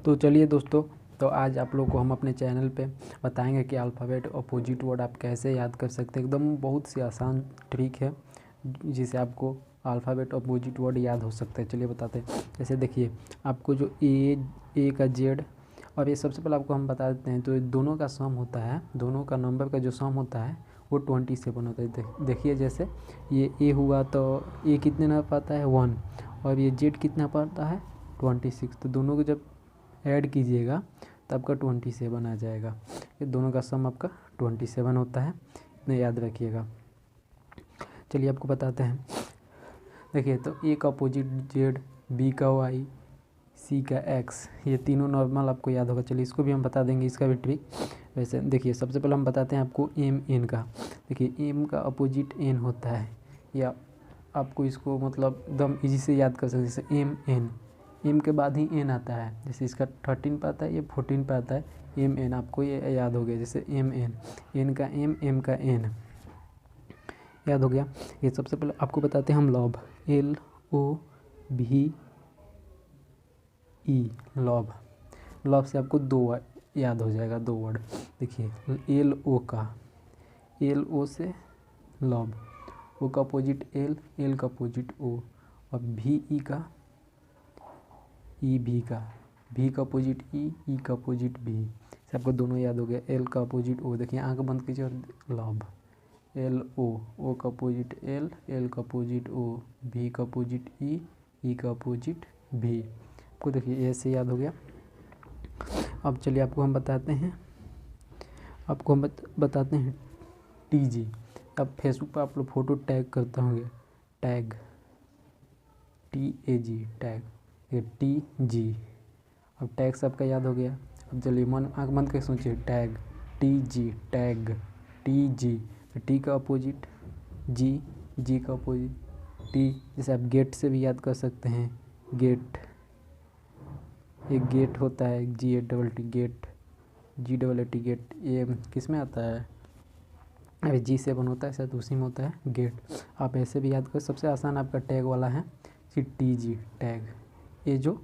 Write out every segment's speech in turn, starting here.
तो चलिए दोस्तों, तो आज आप लोग को हम अपने चैनल पे बताएंगे कि अल्फ़ाबेट अपोजिट वर्ड आप कैसे याद कर सकते हैं। एकदम बहुत सी आसान ट्रिक है जिससे आपको अल्फ़ाबेट अपोजिट वर्ड याद हो सकता है। चलिए बताते हैं। जैसे देखिए, आपको जो ए का जेड और ये सबसे पहले आपको हम बता देते हैं। तो दोनों का सम होता है, दोनों का नंबर का जो सम होता है वो 27 होता है। देखिए जैसे ये ए हुआ तो ए कितने नंबर पाता है 1, और ये जेड कितना पाता है 26। तो दोनों को जब ऐड कीजिएगा तो आपका 27 आ जाएगा। ये दोनों का सम आपका 27 होता है, इतना याद रखिएगा। चलिए आपको बताते हैं। देखिए, तो ए का अपोजिट जेड, बी का वाई, सी का एक्स, ये तीनों नॉर्मल आपको याद होगा। चलिए इसको भी हम बता देंगे, इसका भी ट्रिक। वैसे देखिए, सबसे पहले हम बताते हैं आपको एम एन का। देखिए एम का अपोजिट एन होता है, या आपको इसको मतलब एकदम इजी से याद कर सकते हैं। जैसे एम एन, एम के बाद ही एन आता है। जैसे इसका 13 पे आता है, ये 14 पे आता है, एम एन, आपको ये याद हो गया। जैसे एम एन, एन का एम, एम का एन, याद हो गया। ये सबसे पहले आपको बताते हैं हम लॉब, एल ओ भी ई, लॉब। लॉब से आपको दो याद हो जाएगा, दो वर्ड। देखिए एल ओ का, एल ओ से लॉब, ओ का अपोजिट एल, एल का अपोजिट ओ, और भी ई का, ई भी का, भी का अपोजिट ई का अपोजिट भी, से आपको दोनों याद हो गया। एल का अपोजिट ओ, देखिए आंख बंद कीजिए और लॉब, एल ओ का अपोजिट एल, एल का अपोजिट ओ, भी का अपोजिट ई का अपोजिट भी। आपको देखिए ऐसे याद हो गया। अब चलिए आपको हम बताते हैं, आपको हम बताते हैं टी जी। अब फेसबुक पर आप लोग फ़ोटो टैग करते होंगे, टैग, TAG, टैग, ये TG। अब टैग सबका याद हो गया। अब चलिए आँख बंद करके सोचिए, tag, TG, tag, TG। T का अपोजिट जी, जी का अपोजिट टी। जैसे आप गेट से भी याद कर सकते हैं, गेट, एक गेट होता है, GATT, गेट, GAAT, गेट। ये किस में आता है, अरे G7 होता है शायद, उसी में होता है गेट। आप ऐसे भी याद कर। सबसे आसान आपका टैग वाला है TG, टैग। ये जो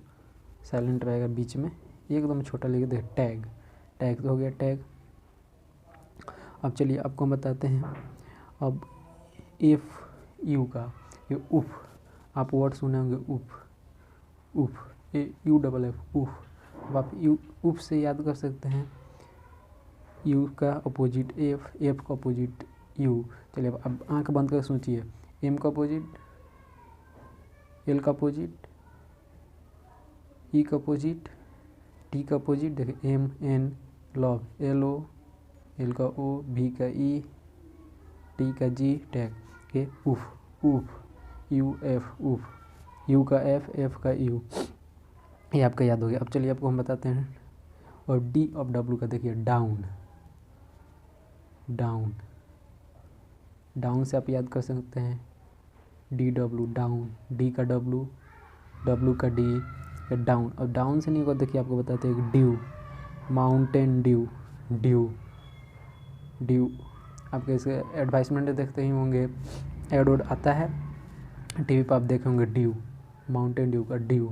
साइलेंट रहेगा बीच में, एकदम छोटा लिख दे, टैग, टैग तो हो गया टैग। अब चलिए आपको हम बताते हैं। अब एफ यू का, ये उफ, आप वर्ड सुने होंगे उफ, उफ, UFF, उफ। अब आप उफ से याद कर सकते हैं, यू का अपोजिट एफ, एफ का अपोजिट यू। चलिए अब आंख बंद कर सोचिए, एम का अपोजिट, एल का अपोजिट, ई का अपोजिट, टी का अपोजिट। देखिए एम एन, लॉब, LO, एल का ओ, भी का ई, टी का जी, टैग, के उफ, उफ, UF, उफ, यू का एफ, एफ का यू। ये आपका याद हो गया। अब चलिए आपको हम बताते हैं। और डी ऑफ डब्लू का, देखिए डाउन, डाउन, डाउन से आप याद कर सकते हैं DW, डाउन, डी का डब्लू, डब्लू का डी, डाउन। और डाउन से नहीं होगा, देखिए आपको बताते हैं due, Mountain Dew, due, due. आपके इसके एडवर्टाइजमेंट देखते ही होंगे, एड आता है टीवी पर, आप देखे होंगे ड्यू, माउंटेन ड्यू का ड्यू,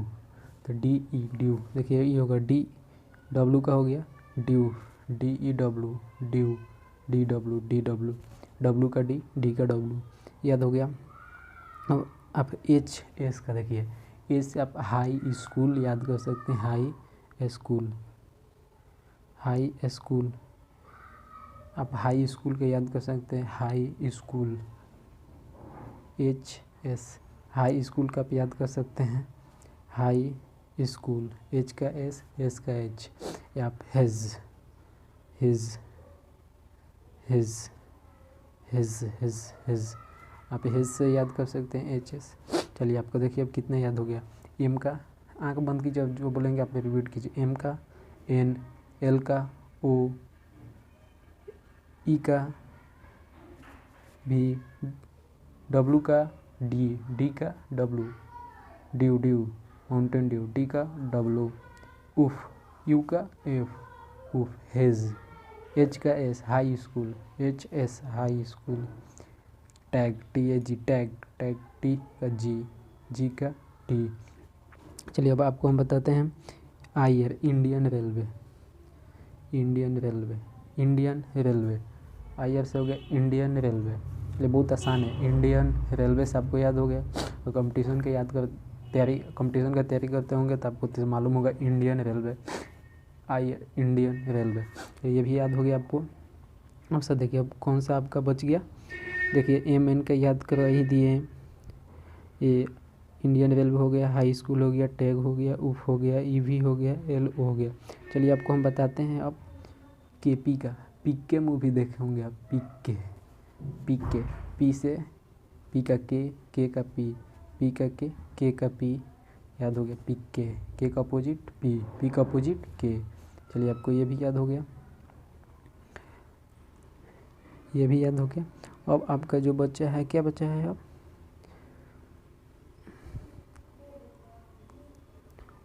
तो DE, ड्यू। देखिए ये होगा DW का हो गया due, DEW, due, DW, DW, W का डी का डब्लू, याद हो गया। अब आप HS का देखिए, एच से आप हाई स्कूल याद कर सकते हैं, हाई स्कूल, हाई स्कूल। आप हाई स्कूल के याद कर सकते हैं, high school, HS। High school का आप याद कर सकते हैं, हाई स्कूल, H का S, S का H। या आप his, his, his, his, his, his, आप हिज से याद कर सकते हैं, HS। चलिए आपको देखिए अब कितना याद हो गया। एम का, आंख बंद कीजिए, अब जो बोलेंगे आप रिपीट कीजिए। एम का N, L का O, E का V, W का D, D का W, due, due, Mountain Dew, D का W, उफ, U का F, उफ, हेज, H का S, high school, HS, high school, tag, TAG, tag, tag, T का G, G का T। चलिए अब आपको हम बताते हैं आयर Indian railway, Indian railway, Indian railway. आयर से हो गया इंडियन रेलवे। ये बहुत आसान है, इंडियन रेलवे से आपको याद हो गया। और कंपटीशन का कंपटीशन का तैयारी करते होंगे तो आपको मालूम होगा इंडियन रेलवे, आयर इंडियन रेलवे। तो ये भी याद हो गया आपको। अब सर देखिए अब कौन सा आपका बच गया। देखिए एम एन का याद करा ही दिए हैं। ये इंडियन रेलवे हो गया, हाई स्कूल हो गया, टैग हो गया, उफ हो गया, ईवी हो गया, एल हो गया। चलिए आपको हम बताते हैं अब केपी का। पीके मूवी देखे होंगे आप, पीके, पीके, पी से पी का के का पी का के का पी, याद हो गया पीके। के का अपोजिट पी का अपोजिट के। चलिए आपको ये भी याद हो गया, ये भी याद हो गया। अब आपका जो बच्चा है, क्या बच्चा है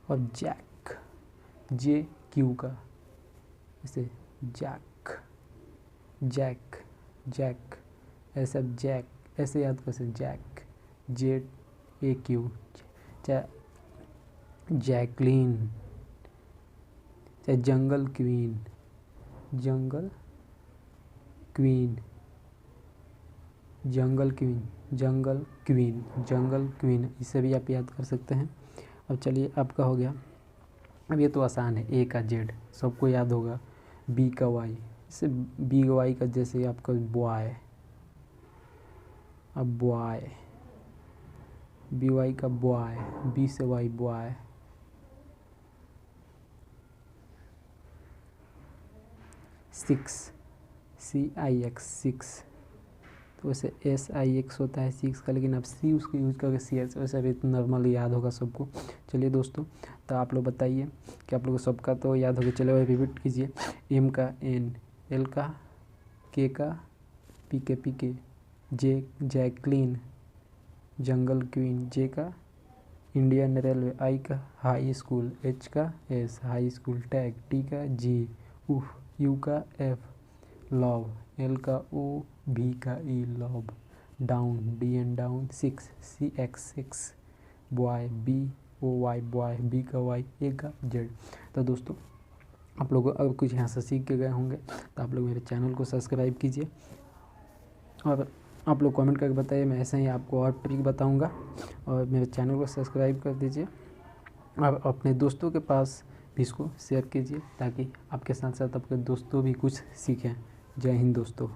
अब जैक, जे क्यू का, इसे जैक, जैक, जैक, ऐसा जैक, ऐसे याद कर सकते jack, Z A Q, Jacqueline, चाहे jungle queen, jungle queen, jungle queen, jungle queen, jungle queen, इसे भी आप याद कर सकते हैं। अब चलिए आपका हो गया। अब ये तो आसान है, ए का जेड सबको याद होगा, बी का वाई, इसे बी वाई का जैसे आपका बॉय, अब बॉय, बी वाई का बॉय, बी से वाई बॉय, सिक्स, सी आई एक्स सिक्स, तो वैसे एस आई एक्स होता है सिक्स का, लेकिन आप सी उसको यूज़ करके सी एस, वैसे भी नॉर्मली याद होगा सबको। चलिए दोस्तों, तो आप लोग बताइए कि आप लोगों को सबका तो याद होगा। चलो वही रिपीट कीजिए। एम का एन, एल का के का पी के, जे जैकलीन, जंगल क्वीन, जे का इंडियन रेलवे, आई का हाई स्कूल, एच का S high school, tag, T का जी उफ, यू का एफ लव, एल का ओ, भी का E love, down, D N down, six, C X six, boy, B O Y boy, B का Y, A का Z. तो दोस्तों आप लोग अब कुछ यहाँ से सीख के गए होंगे, तो आप लोग मेरे चैनल को सब्सक्राइब कीजिए और आप लोग कमेंट करके बताइए, मैं ऐसे ही आपको और ट्रिक बताऊँगा। और मेरे चैनल को सब्सक्राइब कर दीजिए और अपने दोस्तों के पास भी इसको शेयर कीजिए, ताकि आपके साथ साथ आपके दोस्तों भी कुछ सीखें। जय हिंद दोस्तों।